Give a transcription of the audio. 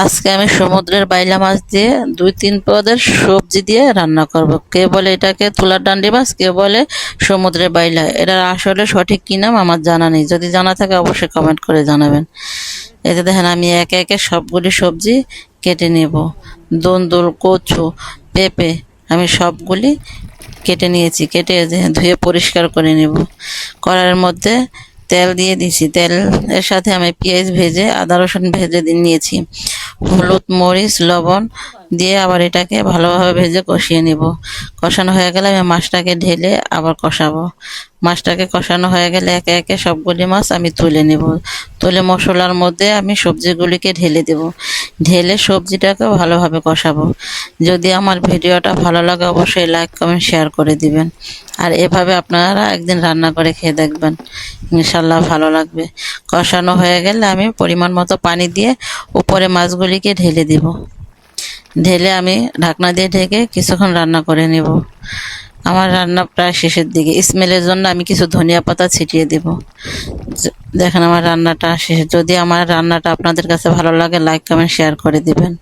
আজকে আমি সমুদ্রের বাইলা মাছ দিয়ে 2-3 পদের সবজি দিয়ে রান্না করব। কে বলে এটাকে তুলার ডান্ডি মাছ, কে বলে সমুদ্রের বাইলা। এটার আসলে সঠিক কি নাম আমার জানা নেই, যদি জানা থাকে অবশ্যই কমেন্ট করে জানাবেন। এই যে দেখেন আমি একে একে সবগুলি সবজি কেটে নেব। দন্দুল, কচু, পেঁপে আমি সবগুলি কেটে নিয়েছি, কেটে ধুয়ে পরিষ্কার করে নেব। কড়াইয়ের মধ্যে তেল দিয়ে দিছি, তেলের সাথে আমি পেঁয়াজ ভেজে আদা রসুন ভেজে নিয়েছি, হলুদ মরিচ লবণ দিয়ে আবার এটাকে ভালোভাবে ভেজে কষিয়ে নেব। কষানো হয়ে গেলে আমি মাছটাকে ঢেলে আবার কষাবো। মাছটাকে কষানো হয়ে গেলে একে একে সবগুলি মাছ আমি তুলে নেব। তুলে মশলার মধ্যে আমি সবজিগুলিকে ঢেলে দেব। ঢেলে সবজিটাকে ভালোভাবে কষাবো। যদি আমার ভিডিওটা ভালো লাগে অবশ্যই লাইক কমেন্ট শেয়ার করে দিবেন। আর এভাবে আপনারা একদিন রান্না করে খেয়ে দেখবেন, ইনশাল্লাহ ভালো লাগবে। কষানো হয়ে গেলে আমি পরিমাণ মতো পানি দিয়ে উপরে মাছগুলিকে ঢেলে দিব। ঢেলে আমি ঢাকনা দিয়ে ঢেকে কিছুক্ষণ রান্না করে নেব। আমার রান্না প্রায় শেষের দিকে, স্মেলের জন্য আমি কিছু ধনিয়া পাতা ছিটিয়ে দেব। দেখেন আমার রান্নাটা শেষ। যদি আমার রান্নাটা আপনাদের কাছে ভালো লাগে লাইক কমেন্ট শেয়ার করে দিবেন।